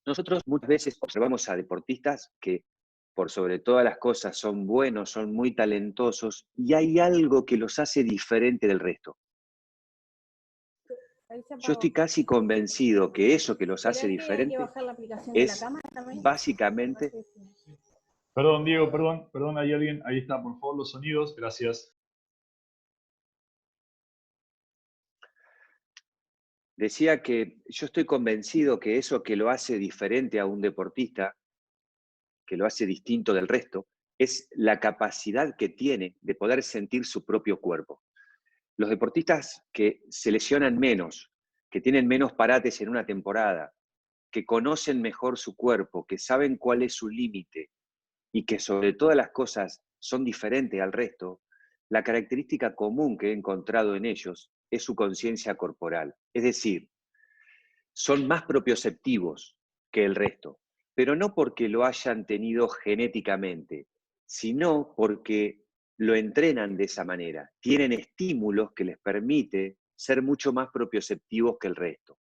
Nosotros muchas veces observamos a deportistas que por sobre todas las cosas son buenos, son muy talentosos y hay algo que los hace diferente del resto. Ahí se Yo apagó. estoy casi convencido que eso que los hace ¿Será que hay que diferente bajar la aplicación de la es cámara también? No básicamente, sé si... Perdón, Diego, perdón, hay alguien, ahí está, por favor, los sonidos, gracias. decía que yo estoy convencido que eso que lo hace diferente a un deportista, que lo hace distinto del resto, es la capacidad que tiene de poder sentir su propio cuerpo. Los deportistas que se lesionan menos, que tienen menos parates en una temporada, que conocen mejor su cuerpo, que saben cuál es su límite y que sobre todas las cosas son diferentes al resto, la característica común que he encontrado en ellos es su conciencia corporal. Es decir, son más propioceptivos que el resto, pero no porque lo hayan tenido genéticamente, sino porque lo entrenan de esa manera. Tienen estímulos que les permite ser mucho más propioceptivos que el resto.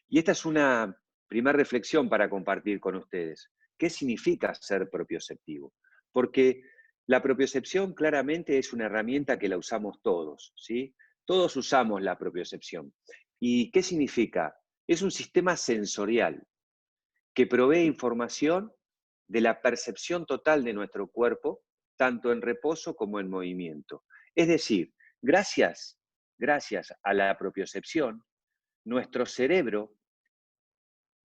Y esta es una primera reflexión para compartir con ustedes. ¿Qué significa ser propioceptivo? Porque la propiocepción claramente es una herramienta que la usamos todos, ¿sí? Todos usamos la propiocepción. ¿Y qué significa? Es un sistema sensorial que provee información de la percepción total de nuestro cuerpo, tanto en reposo como en movimiento. Es decir, gracias a la propiocepción, nuestro cerebro,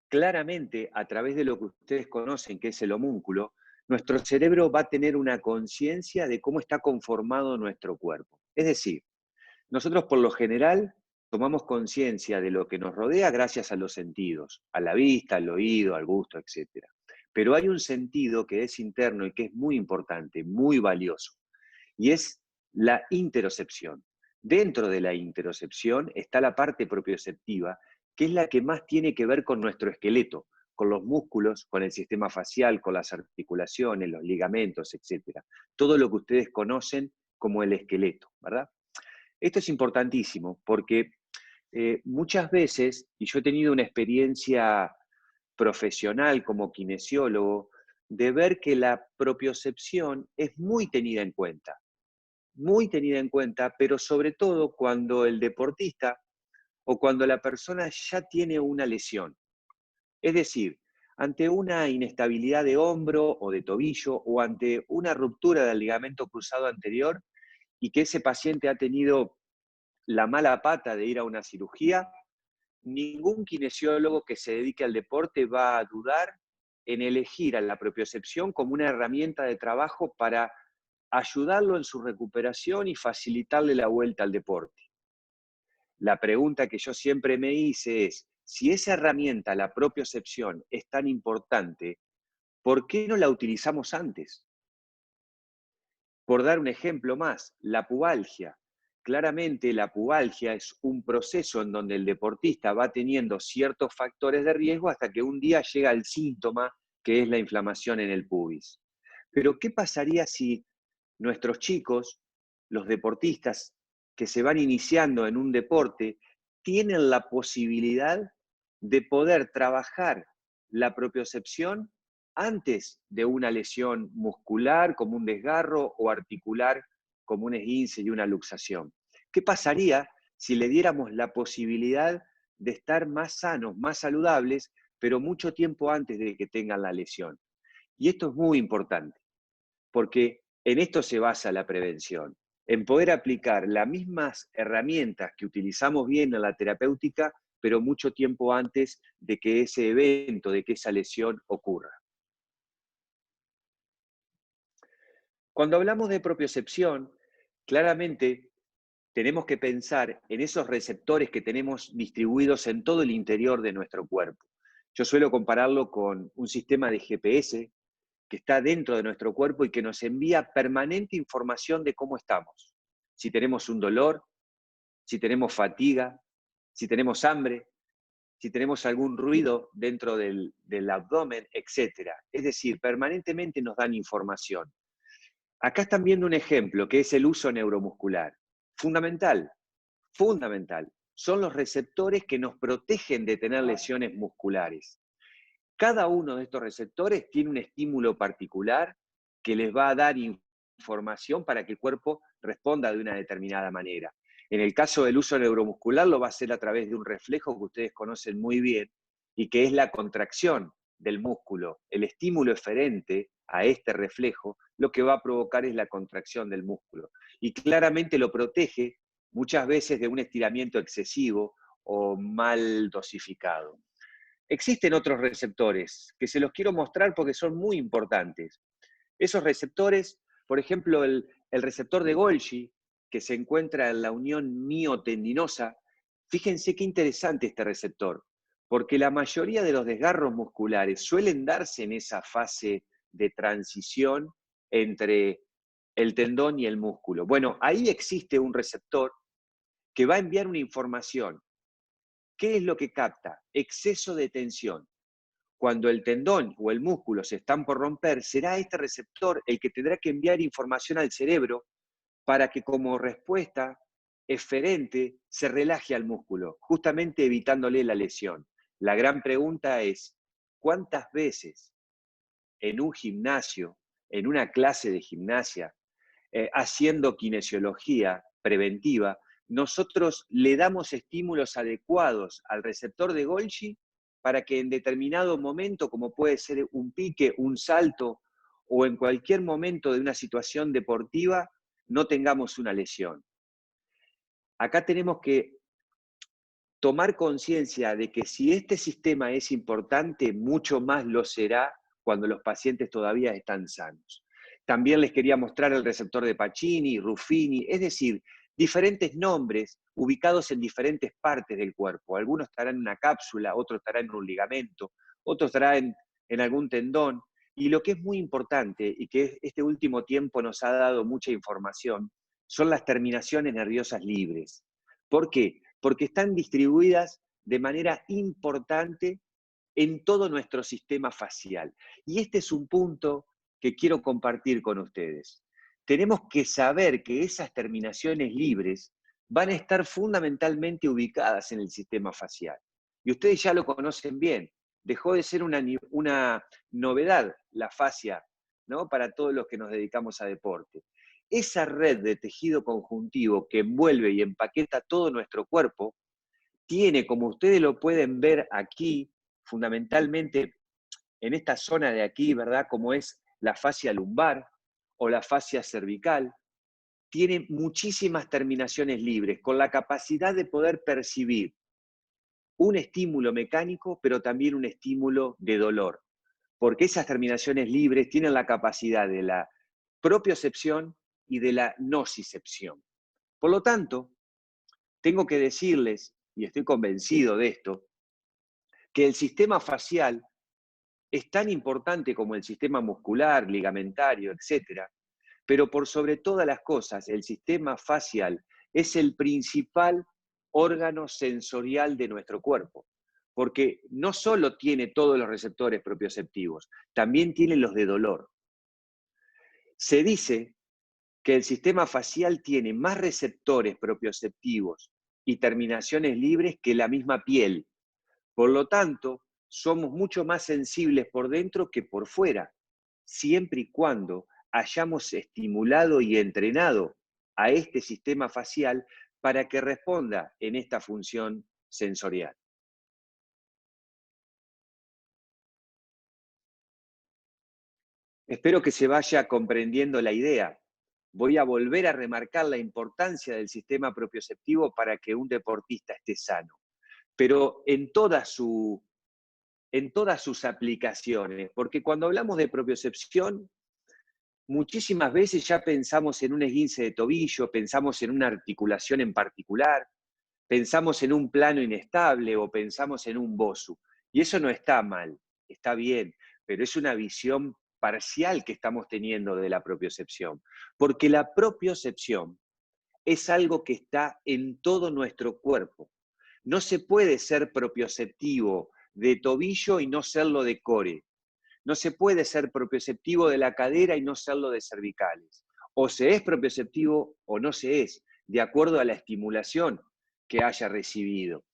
claramente a través de lo que ustedes conocen, que es el homúnculo, nuestro cerebro va a tener una conciencia de cómo está conformado nuestro cuerpo. Es decir, nosotros por lo general tomamos conciencia de lo que nos rodea gracias a los sentidos, a la vista, al oído, al gusto, etc. Pero hay un sentido que es interno y que es muy importante, muy valioso, y es la interocepción. Dentro de la interocepción está la parte propioceptiva, que es la que más tiene que ver con nuestro esqueleto, con los músculos, con el sistema facial, con las articulaciones, los ligamentos, etc. Todo lo que ustedes conocen como el esqueleto, ¿verdad? Esto es importantísimo porque muchas veces, y yo he tenido una experiencia profesional como kinesiólogo, de ver que la propiocepción es muy tenida en cuenta, pero sobre todo cuando el deportista o cuando la persona ya tiene una lesión. Es decir, ante una inestabilidad de hombro o de tobillo o ante una ruptura del ligamento cruzado anterior y que ese paciente ha tenido la mala pata de ir a una cirugía, ningún kinesiólogo que se dedique al deporte va a dudar en elegir a la propiocepción como una herramienta de trabajo para ayudarlo en su recuperación y facilitarle la vuelta al deporte. La pregunta que yo siempre me hice es, si esa herramienta, la propiocepción, es tan importante, ¿por qué no la utilizamos antes? Por dar un ejemplo más, la pubalgia. Claramente la pubalgia es un proceso en donde el deportista va teniendo ciertos factores de riesgo hasta que un día llega el síntoma que es la inflamación en el pubis. Pero ¿qué pasaría si nuestros chicos, los deportistas que se van iniciando en un deporte, tienen la posibilidad de poder trabajar la propiocepción antes de una lesión muscular como un desgarro o articular como un esguince y una luxación? ¿Qué pasaría si le diéramos la posibilidad de estar más sanos, más saludables, pero mucho tiempo antes de que tengan la lesión? Y esto es muy importante, porque en esto se basa la prevención, en poder aplicar las mismas herramientas que utilizamos bien en la terapéutica, pero mucho tiempo antes de que ese evento, de que esa lesión ocurra. Cuando hablamos de propiocepción, claramente tenemos que pensar en esos receptores que tenemos distribuidos en todo el interior de nuestro cuerpo. Yo suelo compararlo con un sistema de GPS que está dentro de nuestro cuerpo y que nos envía permanente información de cómo estamos. Si tenemos un dolor, si tenemos fatiga, si tenemos hambre, si tenemos algún ruido dentro del abdomen, etc. Es decir, permanentemente nos dan información. Acá están viendo un ejemplo que es el uso neuromuscular. Fundamental, fundamental. Son los receptores que nos protegen de tener lesiones musculares. Cada uno de estos receptores tiene un estímulo particular que les va a dar información para que el cuerpo responda de una determinada manera. En el caso del uso neuromuscular lo va a hacer a través de un reflejo que ustedes conocen muy bien y que es la contracción del músculo. El estímulo eferente a este reflejo lo que va a provocar es la contracción del músculo. Y claramente lo protege muchas veces de un estiramiento excesivo o mal dosificado. Existen otros receptores que se los quiero mostrar porque son muy importantes. Esos receptores, por ejemplo, el receptor de Golgi, que se encuentra en la unión miotendinosa, fíjense qué interesante este receptor, porque la mayoría de los desgarros musculares suelen darse en esa fase de transición entre el tendón y el músculo. Bueno, ahí existe un receptor que va a enviar una información. ¿Qué es lo que capta? Exceso de tensión. Cuando el tendón o el músculo se están por romper, será este receptor el que tendrá que enviar información al cerebro para que como respuesta eferente se relaje al músculo, justamente evitándole la lesión. La gran pregunta es, ¿cuántas veces en un gimnasio, en una clase de gimnasia, haciendo kinesiología preventiva, nosotros le damos estímulos adecuados al receptor de Golgi para que en determinado momento, como puede ser un pique, un salto, o en cualquier momento de una situación deportiva, no tengamos una lesión? Acá tenemos que tomar conciencia de que si este sistema es importante, mucho más lo será cuando los pacientes todavía están sanos. También les quería mostrar el receptor de Pacini, Ruffini, es decir, diferentes nombres ubicados en diferentes partes del cuerpo. Algunos estarán en una cápsula, otros estarán en un ligamento, otros estarán en algún tendón. Y lo que es muy importante y que este último tiempo nos ha dado mucha información son las terminaciones nerviosas libres. ¿Por qué? Porque están distribuidas de manera importante en todo nuestro sistema facial. Y este es un punto que quiero compartir con ustedes. Tenemos que saber que esas terminaciones libres van a estar fundamentalmente ubicadas en el sistema facial. Y ustedes ya lo conocen bien. Dejó de ser una novedad la fascia, ¿no?, para todos los que nos dedicamos a deporte. Esa red de tejido conjuntivo que envuelve y empaqueta todo nuestro cuerpo tiene, como ustedes lo pueden ver aquí, fundamentalmente en esta zona de aquí, ¿verdad?, como es la fascia lumbar o la fascia cervical, tiene muchísimas terminaciones libres, con la capacidad de poder percibir un estímulo mecánico, pero también un estímulo de dolor, porque esas terminaciones libres tienen la capacidad de la propiocepción y de la nocicepción. Por lo tanto, tengo que decirles, y estoy convencido de esto, que el sistema facial es tan importante como el sistema muscular, ligamentario, etc. Pero por sobre todas las cosas, el sistema facial es el principal órgano sensorial de nuestro cuerpo, porque no solo tiene todos los receptores propioceptivos, también tiene los de dolor. Se dice que el sistema facial tiene más receptores propioceptivos y terminaciones libres que la misma piel. Por lo tanto, somos mucho más sensibles por dentro que por fuera, siempre y cuando hayamos estimulado y entrenado a este sistema facial para que responda en esta función sensorial. Espero que se vaya comprendiendo la idea. Voy a volver a remarcar la importancia del sistema propioceptivo para que un deportista esté sano, pero en todas sus aplicaciones, porque cuando hablamos de propiocepción, muchísimas veces ya pensamos en un esguince de tobillo, pensamos en una articulación en particular, pensamos en un plano inestable o pensamos en un BOSU. Y eso no está mal, está bien, pero es una visión parcial que estamos teniendo de la propiocepción. Porque la propiocepción es algo que está en todo nuestro cuerpo. No se puede ser propioceptivo de tobillo y no serlo de core. No se puede ser propioceptivo de la cadera y no serlo de cervicales. O se es propioceptivo o no se es, de acuerdo a la estimulación que haya recibido.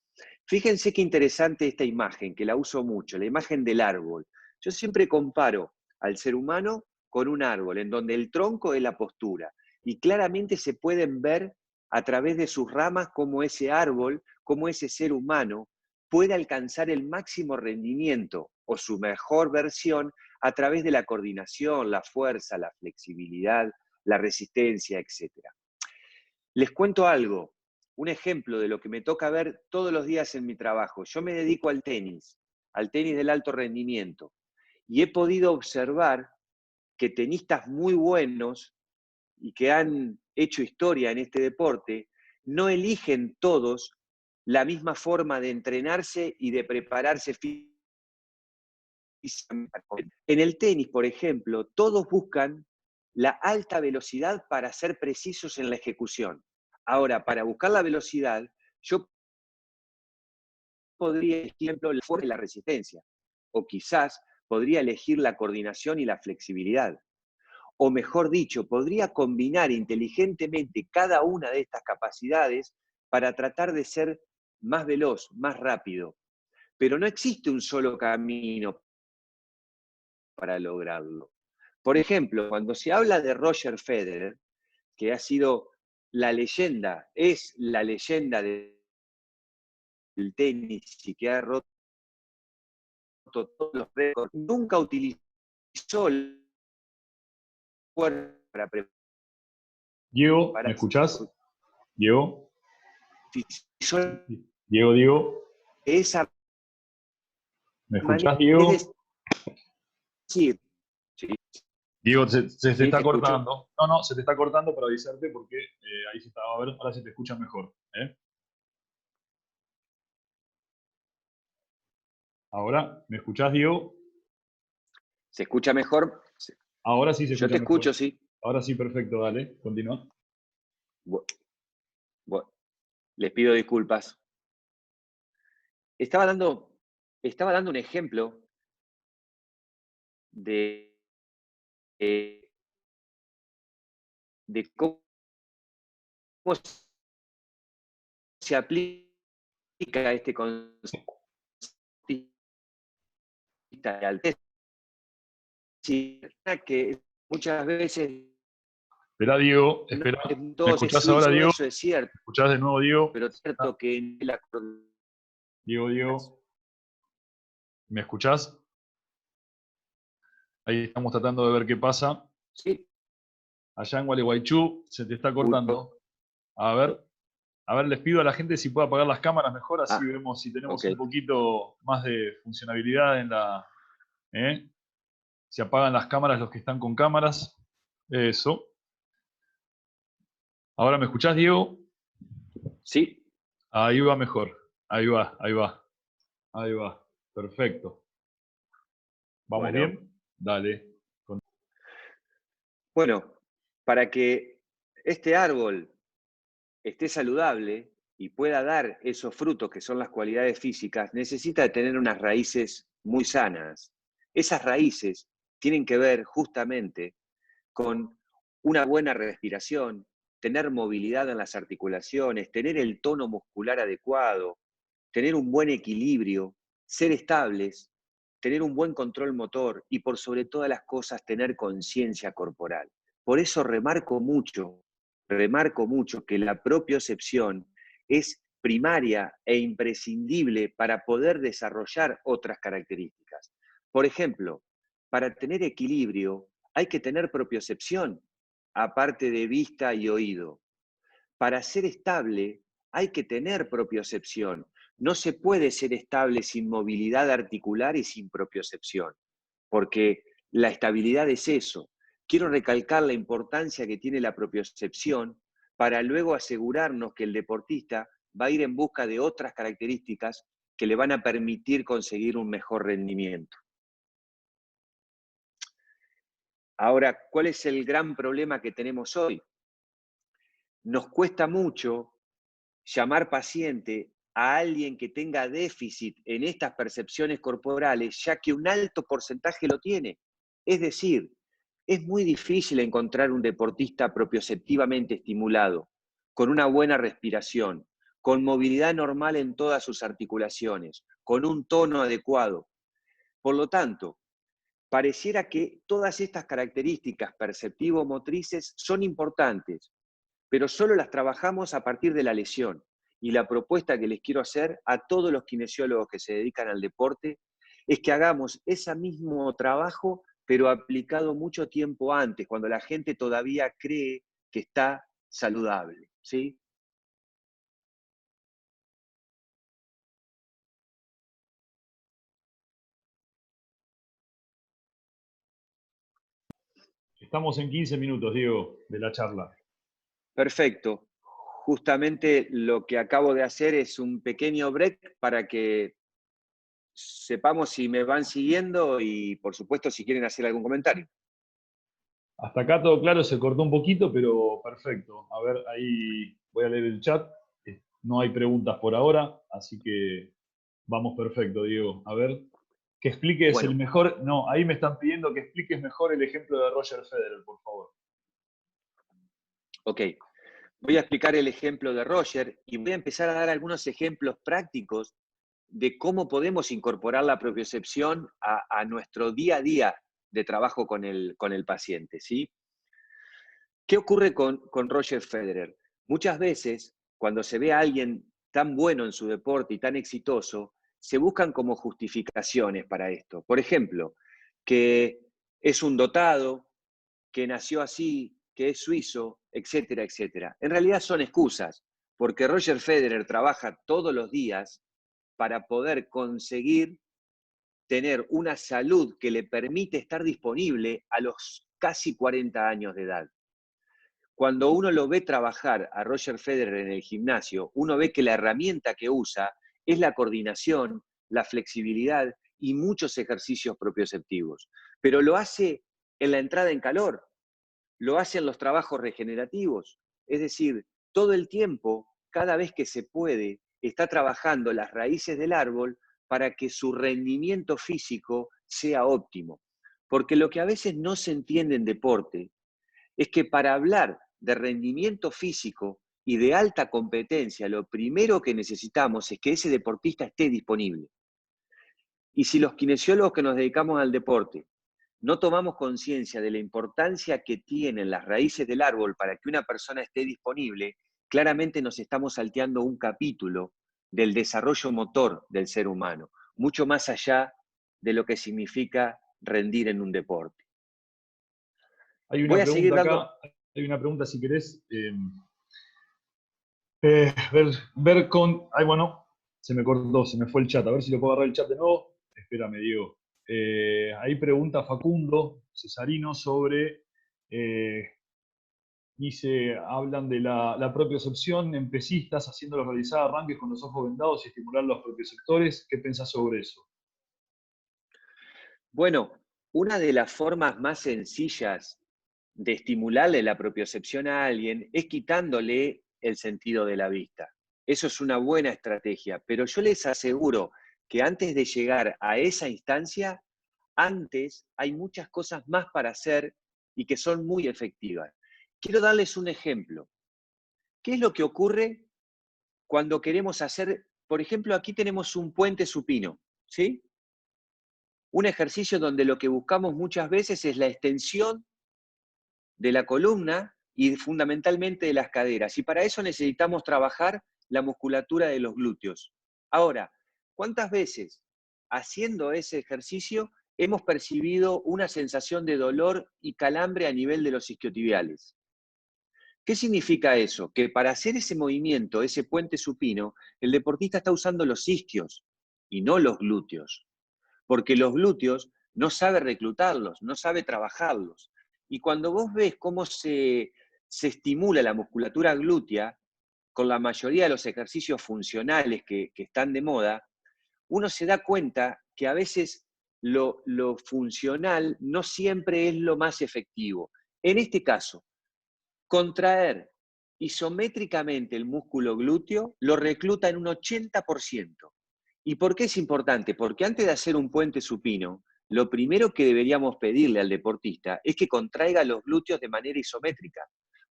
Fíjense qué interesante esta imagen, que la uso mucho, la imagen del árbol. Yo siempre comparo al ser humano con un árbol, en donde el tronco es la postura, y claramente se pueden ver a través de sus ramas cómo ese árbol, cómo ese ser humano puede alcanzar el máximo rendimiento o su mejor versión a través de la coordinación, la fuerza, la flexibilidad, la resistencia, etc. Les cuento algo, un ejemplo de lo que me toca ver todos los días en mi trabajo. Yo me dedico al tenis del alto rendimiento, y he podido observar que tenistas muy buenos y que han hecho historia en este deporte, no eligen todos la misma forma de entrenarse y de prepararse físicamente. En el tenis, por ejemplo, todos buscan la alta velocidad para ser precisos en la ejecución. Ahora, para buscar la velocidad, yo podría, por ejemplo, la fuerza y la resistencia, o quizás podría elegir la coordinación y la flexibilidad. O mejor dicho, podría combinar inteligentemente cada una de estas capacidades para tratar de ser más veloz, más rápido. Pero no existe un solo camino para lograrlo. Por ejemplo, cuando se habla de Roger Federer, que ha sido la leyenda, es la leyenda del tenis y que ha roto todos los récords, nunca utilizó el cuerpo para Diego, ¿me prepararse. escuchás? Diego, Utilizó Diego, esa ¿me manera, escuchás, Diego? decir, sí, Diego, se te sí, está te escucho. cortando. No, no, se te está cortando para avisarte porque ahí se estaba, a ver, ahora se te escucha mejor. ¿Eh? Ahora, ¿me escuchás, Diego? ¿Se escucha mejor? Ahora sí se Yo escucha te escucho, mejor. sí. Ahora sí, perfecto, dale, continúa. Bu- bu- Les pido disculpas. Estaba dando un ejemplo de, de, de cómo se aplica este concepto de alteza, que muchas veces Espera, Diego, no espera. es ¿Me todo escuchás ahora, suizo, Diego? eso es cierto, ¿Me escuchás de nuevo, Diego? pero es cierto que la Diego, ¿me escuchás? Ahí estamos tratando de ver qué pasa. sí, Allá en Gualeguaychú se te está escucho. cortando. A ver, les pido a la gente si puede apagar las cámaras mejor, así Ah, vemos si tenemos ok. un poquito más de funcionabilidad en la... ¿eh? Si apagan las cámaras los que están con cámaras. Eso. ¿Ahora me escuchás, Diego? Sí, Ahí va mejor. Ahí va, ahí va. Ahí va. Perfecto. ¿Vamos bueno. bien? Dale. Bueno, para que este árbol esté saludable y pueda dar esos frutos que son las cualidades físicas, necesita tener unas raíces muy sanas. Esas raíces tienen que ver justamente con una buena respiración, tener movilidad en las articulaciones, tener el tono muscular adecuado, tener un buen equilibrio, ser estables, tener un buen control motor y por sobre todas las cosas tener conciencia corporal. Por eso remarco mucho que la propiocepción es primaria e imprescindible para poder desarrollar otras características. Por ejemplo, para tener equilibrio hay que tener propiocepción, aparte de vista y oído. Para ser estable hay que tener propiocepción. No se puede ser estable sin movilidad articular y sin propiocepción, porque la estabilidad es eso. Quiero recalcar la importancia que tiene la propiocepción para luego asegurarnos que el deportista va a ir en busca de otras características que le van a permitir conseguir un mejor rendimiento. Ahora, ¿cuál es el gran problema que tenemos hoy? Nos cuesta mucho llamar paciente a alguien que tenga déficit en estas percepciones corporales, ya que un alto porcentaje lo tiene. Es decir, es muy difícil encontrar un deportista propioceptivamente estimulado, con una buena respiración, con movilidad normal en todas sus articulaciones, con un tono adecuado. Por lo tanto, pareciera que todas estas características perceptivo-motrices son importantes, pero solo las trabajamos a partir de la lesión. Y la propuesta que les quiero hacer a todos los kinesiólogos que se dedican al deporte es que hagamos ese mismo trabajo, pero aplicado mucho tiempo antes, cuando la gente todavía cree que está saludable, ¿sí? Estamos en 15 minutos, Diego, de la charla. Perfecto. Justamente lo que acabo de hacer es un pequeño break para que sepamos si me van siguiendo y, por supuesto, si quieren hacer algún comentario. Hasta acá todo claro, se cortó un poquito, pero perfecto. A ver, ahí voy a leer el chat. No hay preguntas por ahora, así que vamos perfecto, Diego. A ver, que expliques Bueno. el mejor... No, ahí me están pidiendo que expliques mejor el ejemplo de Roger Federer, por favor. Ok. Voy a explicar el ejemplo de Roger y voy a empezar a dar algunos ejemplos prácticos de cómo podemos incorporar la propiocepción a nuestro día a día de trabajo con el paciente, ¿sí? ¿Qué ocurre con Roger Federer? Muchas veces, cuando se ve a alguien tan bueno en su deporte y tan exitoso, se buscan como justificaciones para esto. Por ejemplo, que es un dotado, que nació así, que es suizo, etcétera, etcétera. En realidad son excusas, porque Roger Federer trabaja todos los días para poder conseguir tener una salud que le permite estar disponible a los casi 40 años de edad. Cuando uno lo ve trabajar a Roger Federer en el gimnasio, uno ve que la herramienta que usa es la coordinación, la flexibilidad y muchos ejercicios propioceptivos. Pero lo hace en la entrada en calor, lo hace en los trabajos regenerativos. Es decir, todo el tiempo, cada vez que se puede, está trabajando las raíces del árbol para que su rendimiento físico sea óptimo. Porque lo que a veces no se entiende en deporte es que para hablar de rendimiento físico y de alta competencia, lo primero que necesitamos es que ese deportista esté disponible. Y si los kinesiólogos que nos dedicamos al deporte no tomamos conciencia de la importancia que tienen las raíces del árbol para que una persona esté disponible, claramente nos estamos salteando un capítulo del desarrollo motor del ser humano, mucho más allá de lo que significa rendir en un deporte. Hay una Voy a seguir pregunta dando... acá, hay una pregunta si querés. Ver con... Ay, bueno, se me cortó, se me fue el chat. A ver si lo puedo agarrar el chat de nuevo. Espérame, Diego. Ahí pregunta Facundo Cesarino sobre... dice, hablan de la propiocepción en pesistas, haciéndolos realizar arranques con los ojos vendados y estimular los propioceptores. ¿Qué pensás sobre eso? Bueno, una de las formas más sencillas de estimularle la propiocepción a alguien es quitándole el sentido de la vista. Eso es una buena estrategia, pero yo les aseguro que antes de llegar a esa instancia, antes hay muchas cosas más para hacer y que son muy efectivas. Quiero darles un ejemplo. ¿Qué es lo que ocurre cuando queremos hacer, por ejemplo, aquí tenemos un puente supino, ¿sí? Un ejercicio donde lo que buscamos muchas veces es la extensión de la columna y fundamentalmente de las caderas. Y para eso necesitamos trabajar la musculatura de los glúteos. Ahora, ¿cuántas veces haciendo ese ejercicio hemos percibido una sensación de dolor y calambre a nivel de los isquiotibiales? ¿Qué significa eso? Que para hacer ese movimiento, ese puente supino, el deportista está usando los isquios y no los glúteos, porque los glúteos no sabe reclutarlos, no sabe trabajarlos. Y cuando vos ves cómo se estimula la musculatura glútea con la mayoría de los ejercicios funcionales que están de moda, uno se da cuenta que a veces lo funcional no siempre es lo más efectivo. En este caso, contraer isométricamente el músculo glúteo lo recluta en un 80%. ¿Y por qué es importante? Porque antes de hacer un puente supino, lo primero que deberíamos pedirle al deportista es que contraiga los glúteos de manera isométrica.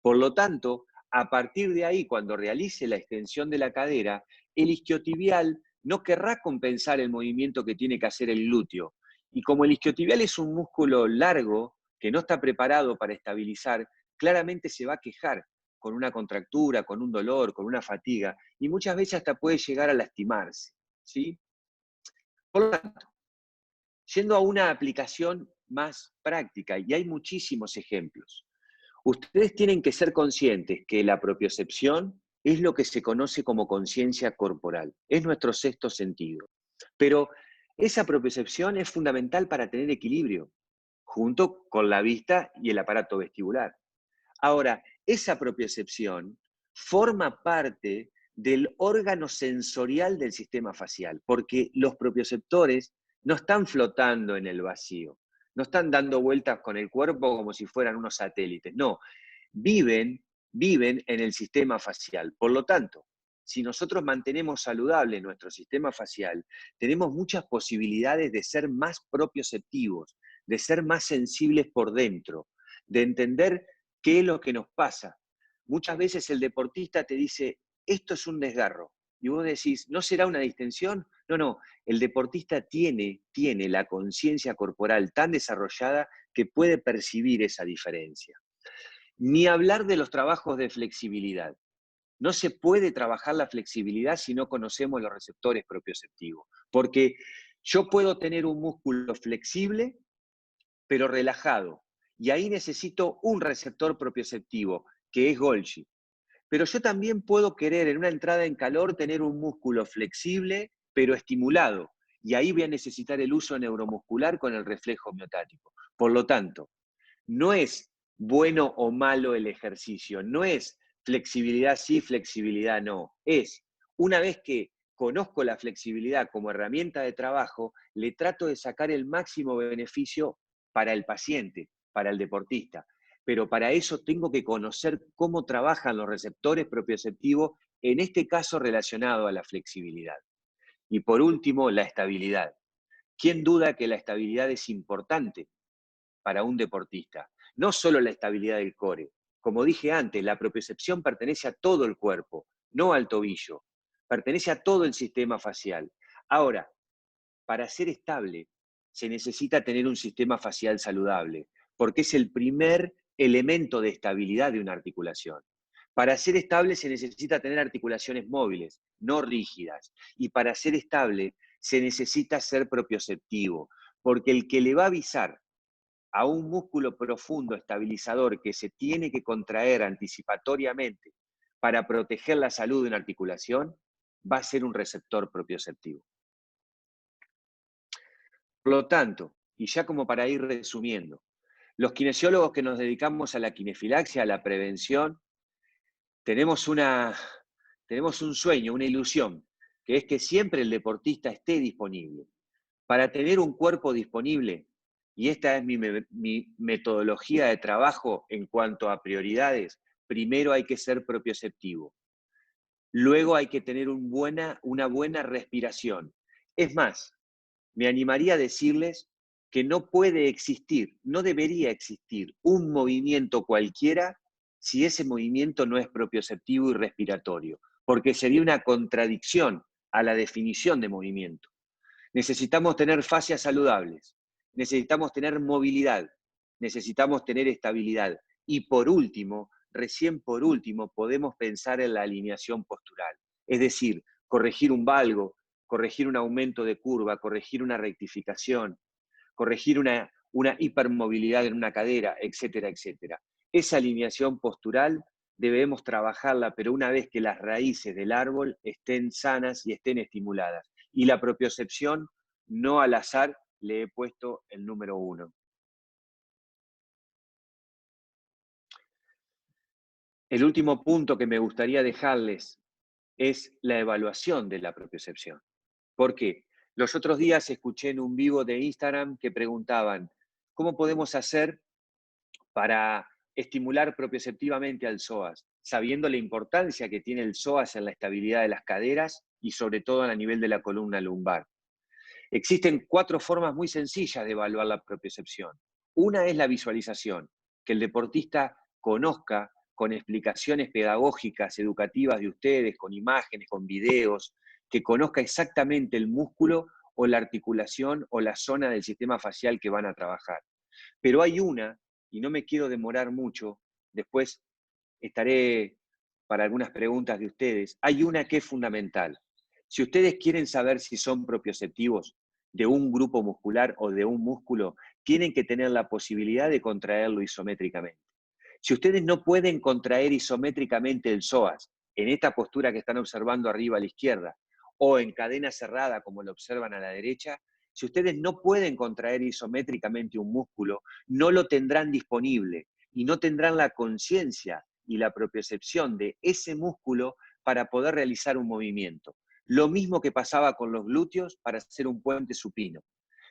Por lo tanto, A partir de ahí, cuando realice la extensión de la cadera, el isquiotibial no querrá compensar el movimiento que tiene que hacer el glúteo. Y como el isquiotibial es un músculo largo, que no está preparado para estabilizar, claramente se va a quejar con una contractura, con un dolor, con una fatiga, y muchas veces hasta puede llegar a lastimarse, ¿sí? Por lo tanto, yendo a una aplicación más práctica, y hay muchísimos ejemplos, ustedes tienen que ser conscientes que la propiocepción es lo que se conoce como conciencia corporal, es nuestro sexto sentido. Pero esa propiocepción es fundamental para tener equilibrio, junto con la vista y el aparato vestibular. Ahora, esa propiocepción forma parte del órgano sensorial del sistema facial, porque los propioceptores no están flotando en el vacío, no están dando vueltas con el cuerpo como si fueran unos satélites, no, viven en el sistema facial. Por lo tanto, si nosotros mantenemos saludable nuestro sistema facial, tenemos muchas posibilidades de ser más propioceptivos, de ser más sensibles por dentro, de entender qué es lo que nos pasa. Muchas veces el deportista te dice, esto es un desgarro. Y vos decís, ¿no será una distensión? No, no, el deportista tiene la conciencia corporal tan desarrollada que puede percibir esa diferencia. Ni hablar de los trabajos de flexibilidad. No se puede trabajar la flexibilidad si no conocemos los receptores propioceptivos, porque yo puedo tener un músculo flexible, pero relajado, y ahí necesito un receptor propioceptivo, que es Golgi. Pero yo también puedo querer en una entrada en calor tener un músculo flexible, pero estimulado, y ahí voy a necesitar el uso neuromuscular con el reflejo miotático. Por lo tanto, no es bueno o malo el ejercicio, no es flexibilidad sí, flexibilidad no. Es, una vez que conozco la flexibilidad como herramienta de trabajo, le trato de sacar el máximo beneficio para el paciente, para el deportista. Pero para eso tengo que conocer cómo trabajan los receptores propioceptivos, en este caso relacionado a la flexibilidad. Y por último, la estabilidad. ¿Quién duda que la estabilidad es importante para un deportista? No solo la estabilidad del core. Como dije antes, la propiocepción pertenece a todo el cuerpo, no al tobillo. Pertenece a todo el sistema facial. Ahora, para ser estable, se necesita tener un sistema facial saludable, porque es el primer elemento de estabilidad de una articulación. Para ser estable se necesita tener articulaciones móviles, no rígidas. Y para ser estable se necesita ser propioceptivo, porque el que le va a avisar a un músculo profundo estabilizador que se tiene que contraer anticipatoriamente para proteger la salud de una articulación, va a ser un receptor propioceptivo. Por lo tanto, y ya como para ir resumiendo, los kinesiólogos que nos dedicamos a la kinefilaxia, a la prevención, tenemos un sueño, una ilusión, que es que siempre el deportista esté disponible. Para tener un cuerpo disponible, y esta es mi metodología de trabajo en cuanto a prioridades, primero hay que ser propioceptivo. Luego hay que tener una buena respiración. Es más, me animaría a decirles que no puede existir, no debería existir un movimiento cualquiera si ese movimiento no es propioceptivo y respiratorio, porque sería una contradicción a la definición de movimiento. Necesitamos tener fascias saludables, necesitamos tener movilidad, necesitamos tener estabilidad. Y por último, recién por último, podemos pensar en la alineación postural. Es decir, corregir un valgo, corregir un aumento de curva, corregir una rectificación, corregir una hipermovilidad en una cadera, etcétera, etcétera. Esa alineación postural debemos trabajarla, pero una vez que las raíces del árbol estén sanas y estén estimuladas. Y la propiocepción, no al azar, le he puesto el número 1. El último punto que me gustaría dejarles es la evaluación de la propiocepción. ¿Por qué? Los otros días escuché en un vivo de Instagram que preguntaban, ¿cómo podemos hacer para estimular propioceptivamente al psoas, sabiendo la importancia que tiene el psoas en la estabilidad de las caderas y sobre todo a nivel de la columna lumbar? Existen 4 formas muy sencillas de evaluar la propiocepción. Una es la visualización, que el deportista conozca con explicaciones pedagógicas, educativas de ustedes, con imágenes, con videos, que conozca exactamente el músculo o la articulación o la zona del sistema facial que van a trabajar. Pero hay una, y no me quiero demorar mucho, después estaré para algunas preguntas de ustedes, hay una que es fundamental. Si ustedes quieren saber si son propioceptivos de un grupo muscular o de un músculo, tienen que tener la posibilidad de contraerlo isométricamente. Si ustedes no pueden contraer isométricamente el psoas en esta postura que están observando arriba a la izquierda, o en cadena cerrada como lo observan a la derecha, si ustedes no pueden contraer isométricamente un músculo, no lo tendrán disponible y no tendrán la conciencia y la propiocepción de ese músculo para poder realizar un movimiento. Lo mismo que pasaba con los glúteos para hacer un puente supino.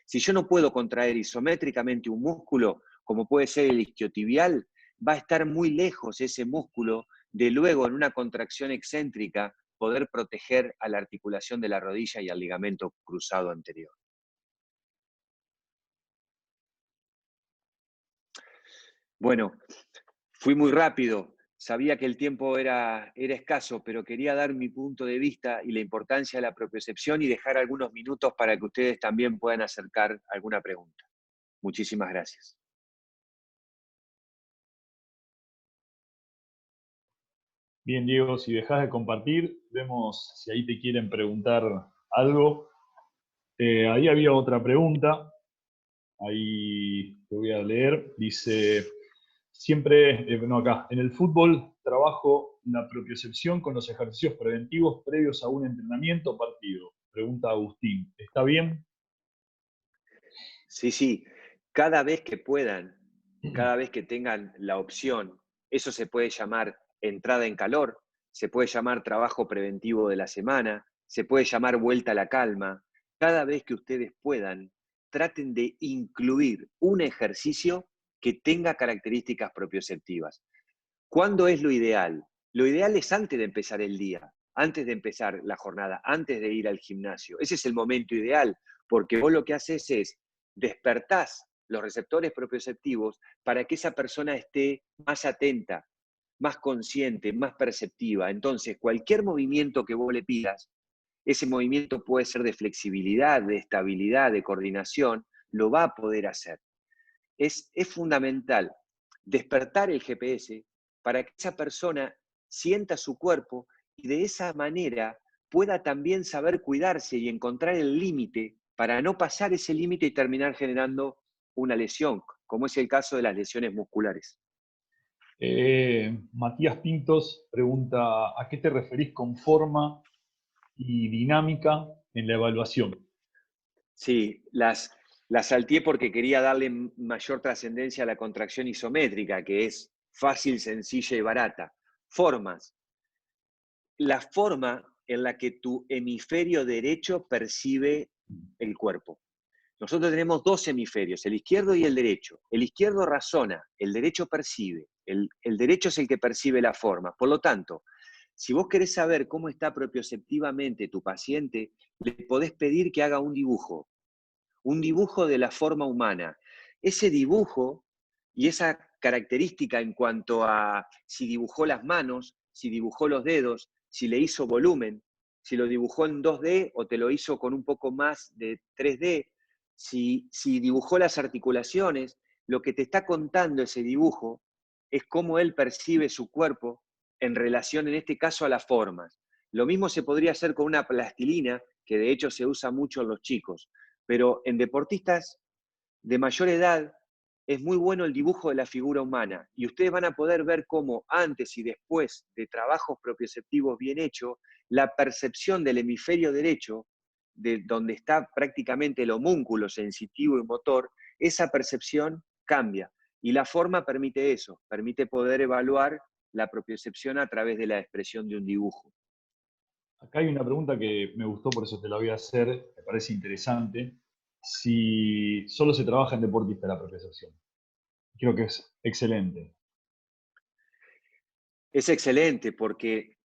Si yo no puedo contraer isométricamente un músculo, como puede ser el isquiotibial, va a estar muy lejos ese músculo de luego en una contracción excéntrica poder proteger a la articulación de la rodilla y al ligamento cruzado anterior. Bueno, fui muy rápido, sabía que el tiempo era escaso, pero quería dar mi punto de vista y la importancia de la propiocepción y dejar algunos minutos para que ustedes también puedan acercar alguna pregunta. Muchísimas gracias. Bien, Diego, si dejas de compartir, vemos si ahí te quieren preguntar algo. Ahí había otra pregunta, ahí te voy a leer. Dice, siempre, no acá, en el fútbol trabajo la propiocepción con los ejercicios preventivos previos a un entrenamiento o partido. Pregunta Agustín, ¿está bien? Sí, sí, cada vez que puedan, cada vez que tengan la opción, eso se puede llamar entrada en calor, se puede llamar trabajo preventivo de la semana, se puede llamar vuelta a la calma. Cada vez que ustedes puedan, traten de incluir un ejercicio que tenga características propioceptivas. ¿Cuándo es lo ideal? Lo ideal es antes de empezar el día, antes de empezar la jornada, antes de ir al gimnasio. Ese es el momento ideal, porque vos lo que haces es despertás los receptores propioceptivos para que esa persona esté más atenta, más consciente, más perceptiva. Entonces, cualquier movimiento que vos le pidas, ese movimiento puede ser de flexibilidad, de estabilidad, de coordinación, lo va a poder hacer. Es fundamental despertar el GPS para que esa persona sienta su cuerpo y de esa manera pueda también saber cuidarse y encontrar el límite para no pasar ese límite y terminar generando una lesión, como es el caso de las lesiones musculares. Matías Pintos pregunta, ¿a qué te referís con forma y dinámica en la evaluación? Sí, las salteé porque quería darle mayor trascendencia a la contracción isométrica, que es fácil, sencilla y barata. Formas. La forma en la que tu hemisferio derecho percibe el cuerpo. Nosotros tenemos dos hemisferios, el izquierdo y el derecho. El izquierdo razona, el derecho percibe. El derecho es el que percibe la forma. Por lo tanto, si vos querés saber cómo está propioceptivamente tu paciente, le podés pedir que haga un dibujo de la forma humana. Ese dibujo y esa característica en cuanto a si dibujó las manos, si dibujó los dedos, si le hizo volumen, si lo dibujó en 2D o te lo hizo con un poco más de 3D, si dibujó las articulaciones, lo que te está contando ese dibujo es cómo él percibe su cuerpo en relación, en este caso, a las formas. Lo mismo se podría hacer con una plastilina, que de hecho se usa mucho en los chicos, pero en deportistas de mayor edad es muy bueno el dibujo de la figura humana y ustedes van a poder ver cómo antes y después de trabajos propioceptivos bien hechos, la percepción del hemisferio derecho, de donde está prácticamente el homúnculo sensitivo y motor, esa percepción cambia. Y la forma permite eso, permite poder evaluar la propiocepción a través de la expresión de un dibujo. Acá hay una pregunta que me gustó, por eso te la voy a hacer, me parece interesante. Si solo se trabaja en deportista la propiocepción. Creo que es excelente. Es excelente porque,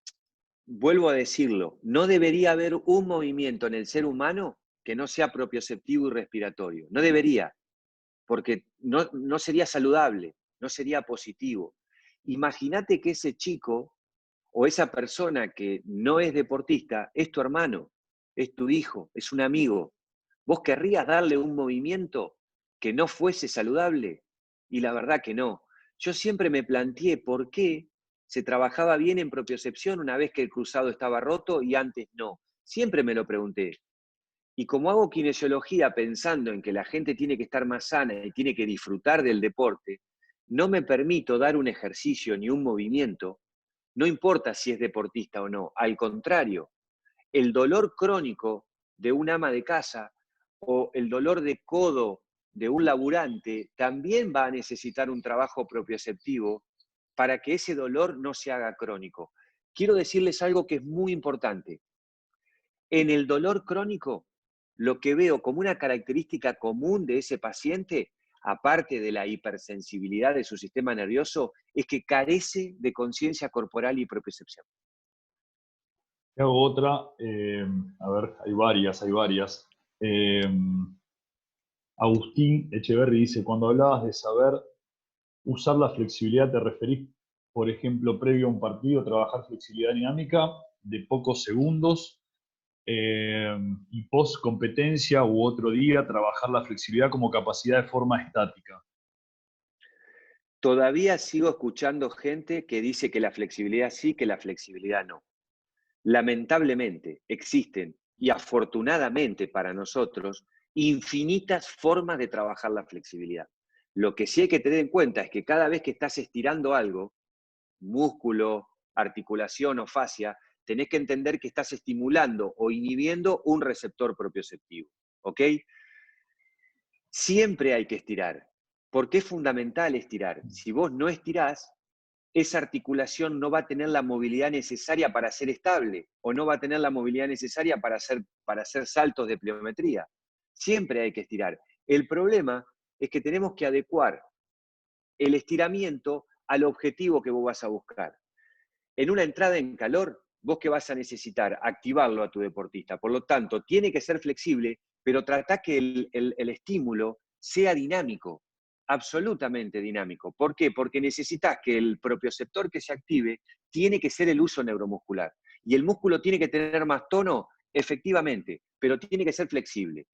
vuelvo a decirlo, no debería haber un movimiento en el ser humano que no sea propioceptivo y respiratorio. No debería, porque no sería saludable, no sería positivo. Imagínate que ese chico o esa persona que no es deportista es tu hermano, es tu hijo, es un amigo. ¿Vos querrías darle un movimiento que no fuese saludable? Y la verdad que no. Yo siempre me planteé por qué se trabajaba bien en propiocepción una vez que el cruzado estaba roto y antes no. Siempre me lo pregunté. Y como hago kinesiología pensando en que la gente tiene que estar más sana y tiene que disfrutar del deporte, no me permito dar un ejercicio ni un movimiento, no importa si es deportista o no. Al contrario, el dolor crónico de un ama de casa o el dolor de codo de un laburante también va a necesitar un trabajo propioceptivo para que ese dolor no se haga crónico. Quiero decirles algo que es muy importante. En el dolor crónico, lo que veo como una característica común de ese paciente, aparte de la hipersensibilidad de su sistema nervioso, es que carece de conciencia corporal y propiocepción. Te hago otra, a ver, hay varias. Agustín Echeverry dice, cuando hablabas de saber usar la flexibilidad, ¿te referís, por ejemplo, previo a un partido, trabajar flexibilidad dinámica de pocos segundos y post competencia u otro día, trabajar la flexibilidad como capacidad de forma estática? Todavía sigo escuchando gente que dice que la flexibilidad sí, que la flexibilidad no. Lamentablemente existen, y afortunadamente para nosotros, infinitas formas de trabajar la flexibilidad. Lo que sí hay que tener en cuenta es que cada vez que estás estirando algo, músculo, articulación o fascia, tenés que entender que estás estimulando o inhibiendo un receptor propioceptivo. ¿Ok? Siempre hay que estirar, porque es fundamental estirar. Si vos no estirás, esa articulación no va a tener la movilidad necesaria para ser estable o no va a tener la movilidad necesaria para hacer saltos de pliometría. Siempre hay que estirar. El problema es que tenemos que adecuar el estiramiento al objetivo que vos vas a buscar. En una entrada en calor, vos que vas a necesitar activarlo a tu deportista. Por lo tanto, tiene que ser flexible, pero trata que el estímulo sea dinámico, absolutamente dinámico. ¿Por qué? Porque necesitas que el propioceptor que se active tiene que ser el uso neuromuscular. Y el músculo tiene que tener más tono, efectivamente, pero tiene que ser flexible.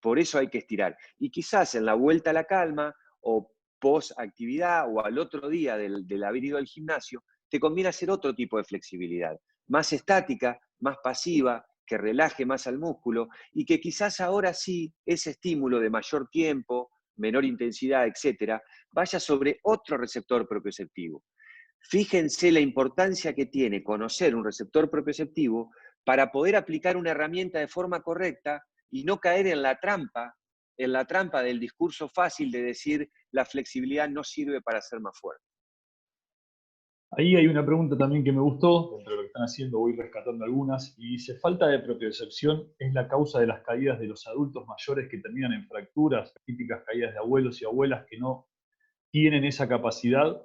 Por eso hay que estirar. Y quizás en la vuelta a la calma o post actividad o al otro día del haber ido al gimnasio, te conviene hacer otro tipo de flexibilidad, más estática, más pasiva, que relaje más al músculo y que quizás ahora sí ese estímulo de mayor tiempo, menor intensidad, etcétera, vaya sobre otro receptor propioceptivo. Fíjense la importancia que tiene conocer un receptor propioceptivo para poder aplicar una herramienta de forma correcta y no caer en la trampa del discurso fácil de decir la flexibilidad no sirve para ser más fuerte. Ahí hay una pregunta también que me gustó, dentro de lo que están haciendo voy rescatando algunas, y dice, ¿falta de propiocepción es la causa de las caídas de los adultos mayores que terminan en fracturas, típicas caídas de abuelos y abuelas que no tienen esa capacidad?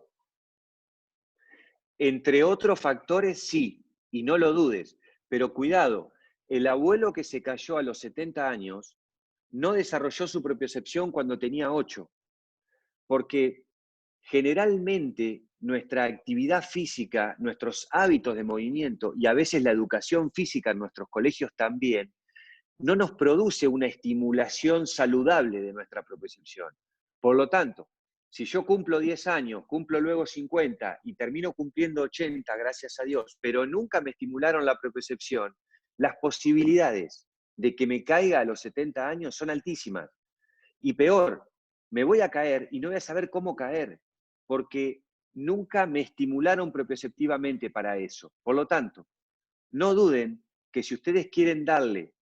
Entre otros factores, sí, y no lo dudes, pero cuidado, el abuelo que se cayó a los 70 años no desarrolló su propiocepción cuando tenía 8, porque generalmente nuestra actividad física, nuestros hábitos de movimiento y a veces la educación física en nuestros colegios también, no nos produce una estimulación saludable de nuestra propiocepción. Por lo tanto, si yo cumplo 10 años, cumplo luego 50 y termino cumpliendo 80, gracias a Dios, pero nunca me estimularon la propiocepción, las posibilidades de que me caiga a los 70 años son altísimas. Y peor, me voy a caer y no voy a saber cómo caer, porque nunca me estimularon propioceptivamente para eso. Por lo tanto, no duden que si ustedes quieren darle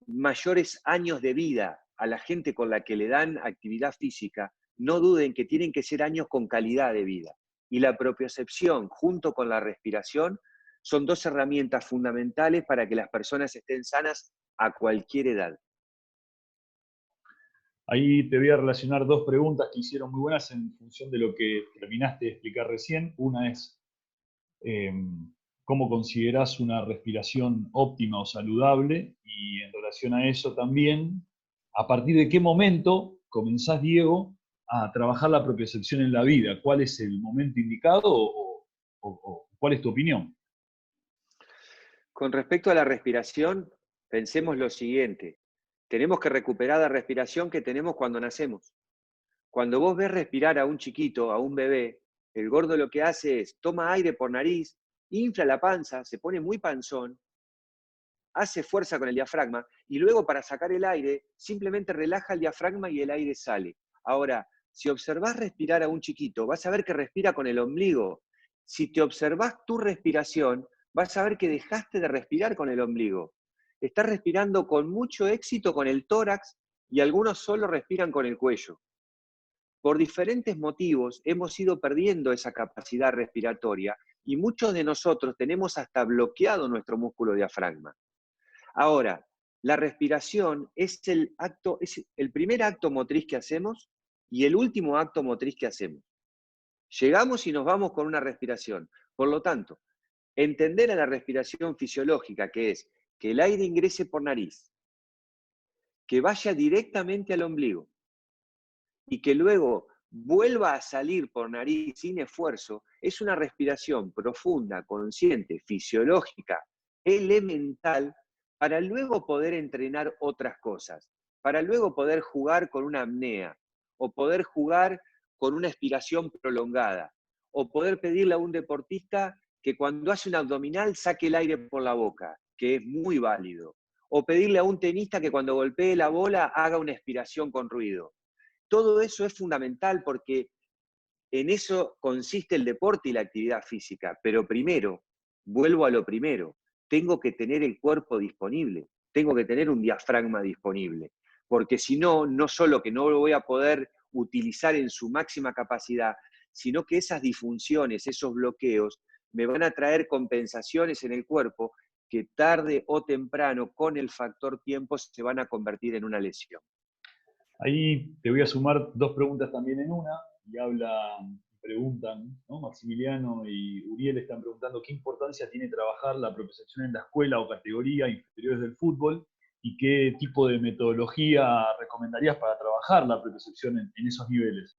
mayores años de vida a la gente con la que le dan actividad física, no duden que tienen que ser años con calidad de vida. Y la propiocepción junto con la respiración son dos herramientas fundamentales para que las personas estén sanas a cualquier edad. Ahí te voy a relacionar dos preguntas que hicieron muy buenas en función de lo que terminaste de explicar recién. Una es, ¿cómo considerás una respiración óptima o saludable? Y en relación a eso también, ¿a partir de qué momento comenzás, Diego, a trabajar la propiocepción en la vida? ¿Cuál es el momento indicado o cuál es tu opinión? Con respecto a la respiración, pensemos lo siguiente. Tenemos que recuperar la respiración que tenemos cuando nacemos. Cuando vos ves respirar a un chiquito, a un bebé, el gordo lo que hace es toma aire por nariz, infla la panza, se pone muy panzón, hace fuerza con el diafragma y luego para sacar el aire simplemente relaja el diafragma y el aire sale. Ahora, si observás respirar a un chiquito, vas a ver que respira con el ombligo. Si te observás tu respiración, vas a ver que dejaste de respirar con el ombligo. Estás respirando con mucho éxito con el tórax y algunos solo respiran con el cuello. Por diferentes motivos hemos ido perdiendo esa capacidad respiratoria y muchos de nosotros tenemos hasta bloqueado nuestro músculo diafragma. Ahora, la respiración es el primer acto motriz que hacemos y el último acto motriz que hacemos. Llegamos y nos vamos con una respiración. Por lo tanto, entender a la respiración fisiológica, que es que el aire ingrese por nariz, que vaya directamente al ombligo y que luego vuelva a salir por nariz sin esfuerzo, es una respiración profunda, consciente, fisiológica, elemental, para luego poder entrenar otras cosas, para luego poder jugar con una apnea, o poder jugar con una expiración prolongada, o poder pedirle a un deportista que cuando hace un abdominal saque el aire por la boca, que es muy válido, o pedirle a un tenista que cuando golpee la bola haga una expiración con ruido. Todo eso es fundamental porque en eso consiste el deporte y la actividad física. Pero primero, vuelvo a lo primero, tengo que tener el cuerpo disponible, tengo que tener un diafragma disponible, porque si no, no solo que no lo voy a poder utilizar en su máxima capacidad, sino que esas disfunciones, esos bloqueos, me van a traer compensaciones en el cuerpo que tarde o temprano, con el factor tiempo, se van a convertir en una lesión. Ahí te voy a sumar dos preguntas también en una, y preguntan, ¿no? Maximiliano y Uriel están preguntando qué importancia tiene trabajar la propiocepción en la escuela o categoría inferiores del fútbol, y qué tipo de metodología recomendarías para trabajar la propiocepción en esos niveles.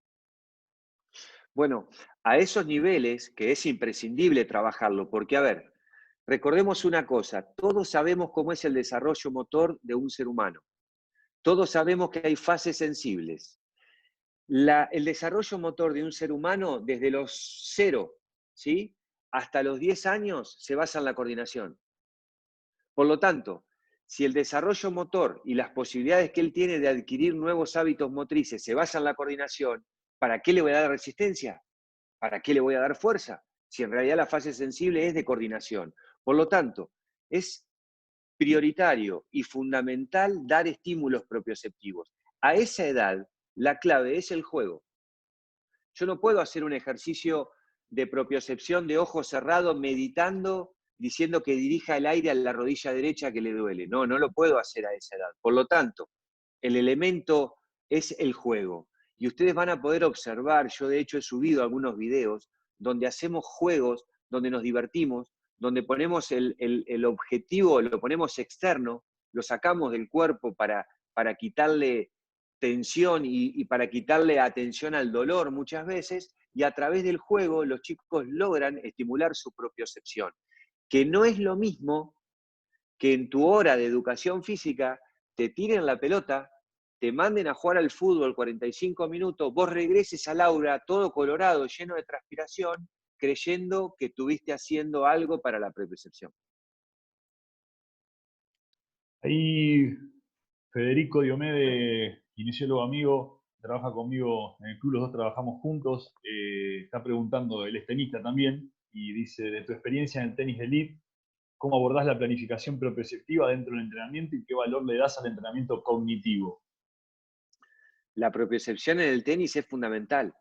Bueno, a esos niveles que es imprescindible trabajarlo, porque a ver, recordemos una cosa, todos sabemos cómo es el desarrollo motor de un ser humano, todos sabemos que hay fases sensibles. El desarrollo motor de un ser humano desde los 0, ¿sí?, hasta los 10 años se basa en la coordinación. Por lo tanto, si el desarrollo motor y las posibilidades que él tiene de adquirir nuevos hábitos motrices se basan en la coordinación, ¿para qué le voy a dar resistencia? ¿Para qué le voy a dar fuerza? Si en realidad la fase sensible es de coordinación. Por lo tanto, es prioritario y fundamental dar estímulos propioceptivos. A esa edad, la clave es el juego. Yo no puedo hacer un ejercicio de propiocepción de ojo cerrado meditando, diciendo que dirija el aire a la rodilla derecha que le duele. No, no lo puedo hacer a esa edad. Por lo tanto, el elemento es el juego. Y ustedes van a poder observar, yo de hecho he subido algunos videos donde hacemos juegos, donde nos divertimos, donde ponemos el objetivo, lo ponemos externo, lo sacamos del cuerpo para quitarle tensión y para quitarle atención al dolor muchas veces, y a través del juego los chicos logran estimular su propiocepción, que no es lo mismo que en tu hora de educación física te tiren la pelota, te manden a jugar al fútbol 45 minutos, vos regreses al aula todo colorado, lleno de transpiración, creyendo que estuviste haciendo algo para la propiocepción. Ahí Federico Diomede, kinesiólogo amigo, trabaja conmigo en el club, los dos trabajamos juntos, está preguntando, él es tenista también, y dice, de tu experiencia en el tenis de elite, ¿cómo abordás la planificación propioceptiva dentro del entrenamiento y qué valor le das al entrenamiento cognitivo? La propiocepción en el tenis es fundamental.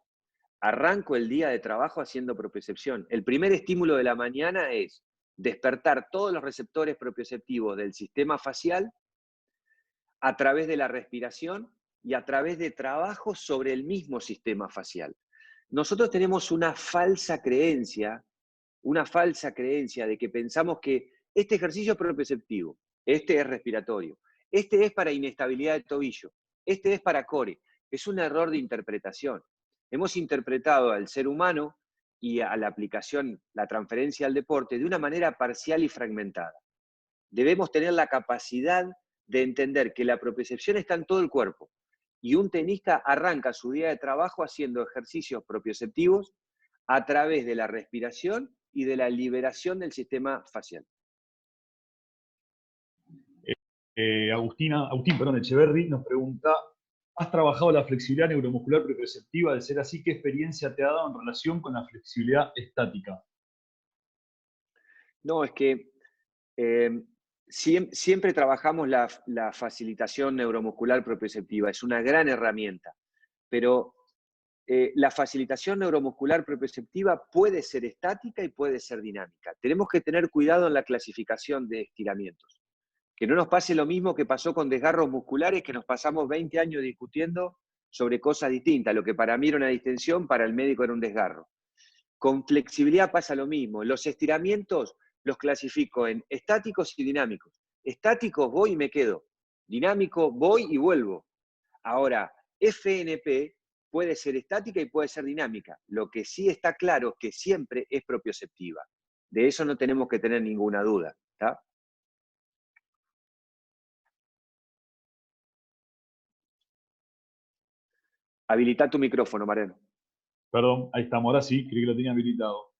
Arranco el día de trabajo haciendo propiocepción. El primer estímulo de la mañana es despertar todos los receptores propioceptivos del sistema facial a través de la respiración y a través de trabajo sobre el mismo sistema facial. Nosotros tenemos una falsa creencia de que pensamos que este ejercicio es propioceptivo, este es respiratorio, este es para inestabilidad de tobillo, este es para core. Es un error de interpretación. Hemos interpretado al ser humano y a la aplicación, la transferencia al deporte, de una manera parcial y fragmentada. Debemos tener la capacidad de entender que la propiocepción está en todo el cuerpo. Y un tenista arranca su día de trabajo haciendo ejercicios propioceptivos a través de la respiración y de la liberación del sistema facial. Agustín Echeverry nos pregunta, ¿has trabajado la flexibilidad neuromuscular propioceptiva? De ser así, ¿qué experiencia te ha dado en relación con la flexibilidad estática? No, es que siempre trabajamos la facilitación neuromuscular propioceptiva, es una gran herramienta, pero la facilitación neuromuscular propioceptiva puede ser estática y puede ser dinámica. Tenemos que tener cuidado en la clasificación de estiramientos. Que no nos pase lo mismo que pasó con desgarros musculares, que nos pasamos 20 años discutiendo sobre cosas distintas. Lo que para mí era una distensión, para el médico era un desgarro. Con flexibilidad pasa lo mismo. Los estiramientos los clasifico en estáticos y dinámicos. Estáticos, voy y me quedo. Dinámico, voy y vuelvo. Ahora, FNP puede ser estática y puede ser dinámica. Lo que sí está claro es que siempre es propioceptiva. De eso no tenemos que tener ninguna duda. ¿Está? Habilita tu micrófono, Mariano. Perdón, ahí estamos, ahora sí, creí que lo tenía habilitado.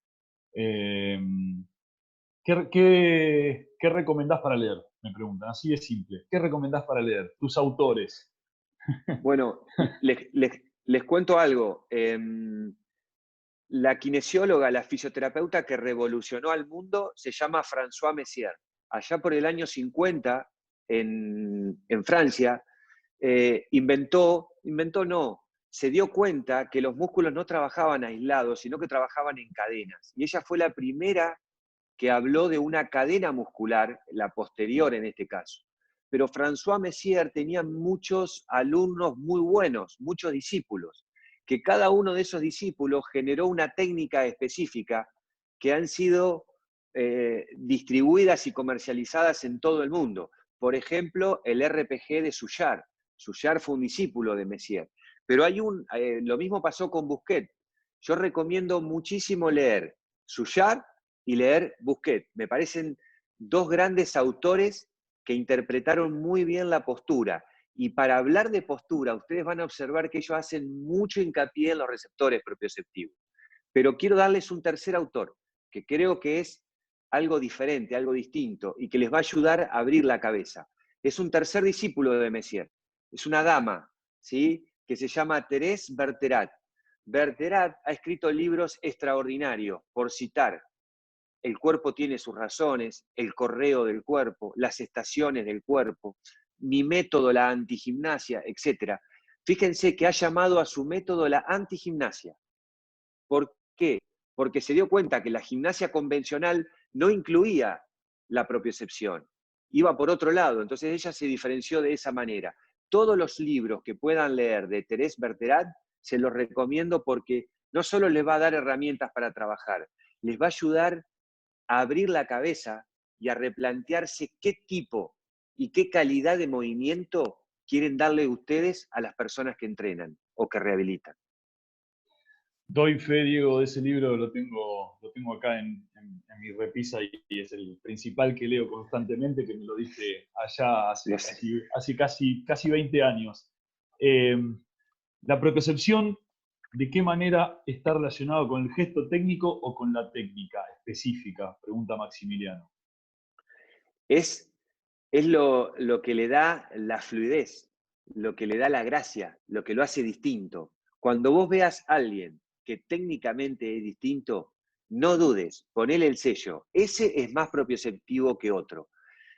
¿Qué recomendás para leer? Me preguntan, así de simple. ¿Qué recomendás para leer? Tus autores. Bueno, les cuento algo. La kinesióloga, la fisioterapeuta que revolucionó al mundo se llama François Messier. Allá por el año 50, en Francia, se dio cuenta que los músculos no trabajaban aislados, sino que trabajaban en cadenas. Y ella fue la primera que habló de una cadena muscular, la posterior en este caso. Pero François Messier tenía muchos alumnos muy buenos, muchos discípulos, que cada uno de esos discípulos generó una técnica específica que han sido distribuidas y comercializadas en todo el mundo. Por ejemplo, el RPG de Suchard. Suchard fue un discípulo de Messier. Pero lo mismo pasó con Busquet. Yo recomiendo muchísimo leer Suchard y leer Busquet. Me parecen dos grandes autores que interpretaron muy bien la postura. Y para hablar de postura, ustedes van a observar que ellos hacen mucho hincapié en los receptores propioceptivos. Pero quiero darles un tercer autor, que creo que es algo diferente, algo distinto, y que les va a ayudar a abrir la cabeza. Es un tercer discípulo de Messier. Es una dama, ¿sí?, que se llama Thérèse Bertherat. Bertherat ha escrito libros extraordinarios, por citar: El cuerpo tiene sus razones, El correo del cuerpo, Las estaciones del cuerpo, Mi método, la antigimnasia, etc. Fíjense que ha llamado a su método la antigimnasia. ¿Por qué? Porque se dio cuenta que la gimnasia convencional no incluía la propiocepción, iba por otro lado, entonces ella se diferenció de esa manera. Todos los libros que puedan leer de Thérèse Bertherat se los recomiendo porque no solo les va a dar herramientas para trabajar, les va a ayudar a abrir la cabeza y a replantearse qué tipo y qué calidad de movimiento quieren darle ustedes a las personas que entrenan o que rehabilitan. Doy fe, Diego, de ese libro, lo tengo acá en mi repisa y es el principal que leo constantemente, que me lo dije allá hace casi 20 años. La propiocepción, ¿de qué manera está relacionado con el gesto técnico o con la técnica específica? Pregunta Maximiliano. Es lo que le da la fluidez, lo que le da la gracia, lo que lo hace distinto. Cuando vos veas a alguien que técnicamente es distinto, no dudes, ponele el sello. Ese es más propioceptivo que otro.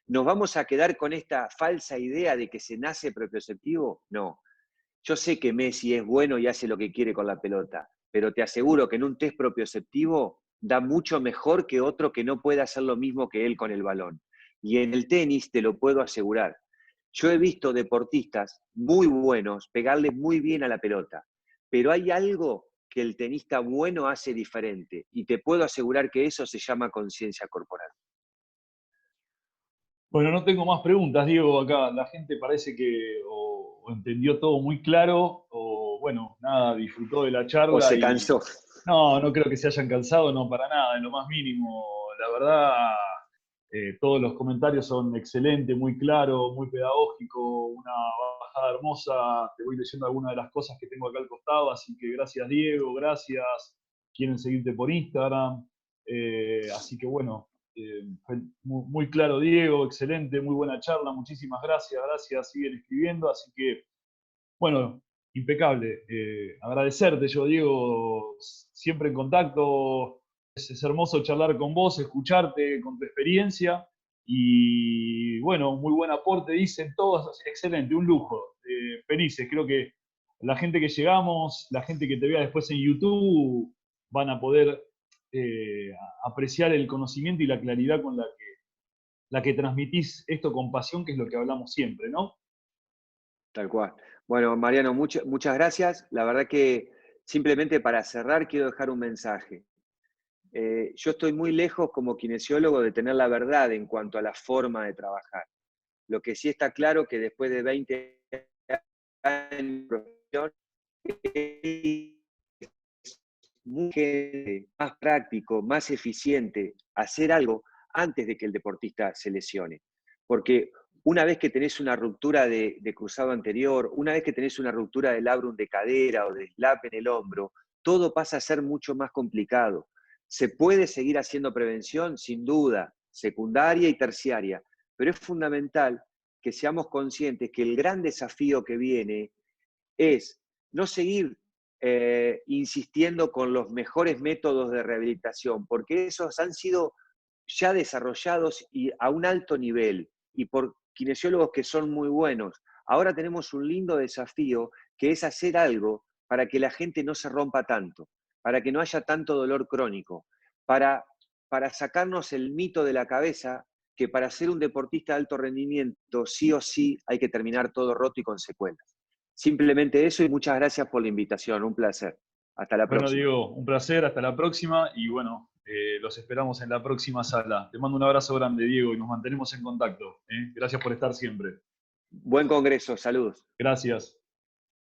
¿Nos vamos a quedar con esta falsa idea de que se nace propioceptivo? No. Yo sé que Messi es bueno y hace lo que quiere con la pelota, pero te aseguro que en un test propioceptivo da mucho mejor que otro que no puede hacer lo mismo que él con el balón. Y en el tenis te lo puedo asegurar. Yo he visto deportistas muy buenos pegarle muy bien a la pelota, pero hay algo que el tenista bueno hace diferente, y te puedo asegurar que eso se llama conciencia corporal. Bueno, no tengo más preguntas, Diego, acá. La gente parece que o entendió todo muy claro, o bueno, nada, disfrutó de la ¿O charla se y cansó? no, no creo que se hayan cansado, no, para nada, en lo más mínimo. La verdad, todos los comentarios son excelentes, muy claros, muy pedagógico, una bajada hermosa. Te voy leyendo algunas de las cosas que tengo acá al costado, así que gracias, Diego, gracias. Quieren seguirte por Instagram. Así que bueno, fue muy claro, Diego, excelente, muy buena charla, muchísimas gracias, gracias, siguen escribiendo, así que bueno, impecable. Agradecerte, yo, Diego, siempre en contacto. Es hermoso charlar con vos, escucharte con tu experiencia. Y bueno, muy buen aporte, dicen todos. Excelente, un lujo. Felices, creo que la gente que llegamos, la gente que te vea después en YouTube, van a poder apreciar el conocimiento y la claridad con la que transmitís esto con pasión, que es lo que hablamos siempre, ¿no? Tal cual. Bueno, Mariano, muchas gracias. La verdad que simplemente para cerrar quiero dejar un mensaje. Yo estoy muy lejos como kinesiólogo de tener la verdad en cuanto a la forma de trabajar. Lo que sí está claro que después de 20 años de profesión, es más práctico, más eficiente hacer algo antes de que el deportista se lesione. Porque una vez que tenés una ruptura de cruzado anterior, una vez que tenés una ruptura del labrum de cadera o de slap en el hombro, todo pasa a ser mucho más complicado. Se puede seguir haciendo prevención, sin duda, secundaria y terciaria, pero es fundamental que seamos conscientes que el gran desafío que viene es no seguir insistiendo con los mejores métodos de rehabilitación, porque esos han sido ya desarrollados y a un alto nivel y por kinesiólogos que son muy buenos. Ahora tenemos un lindo desafío que es hacer algo para que la gente no se rompa tanto, para que no haya tanto dolor crónico, para sacarnos el mito de la cabeza que para ser un deportista de alto rendimiento sí o sí hay que terminar todo roto y con secuelas. Simplemente eso y muchas gracias por la invitación, un placer. Hasta la Bueno, próxima. Diego, un placer, hasta la próxima y bueno, los esperamos en la próxima sala. Te mando un abrazo grande, Diego, y nos mantenemos en contacto. Gracias por estar siempre. Buen congreso, saludos. Gracias.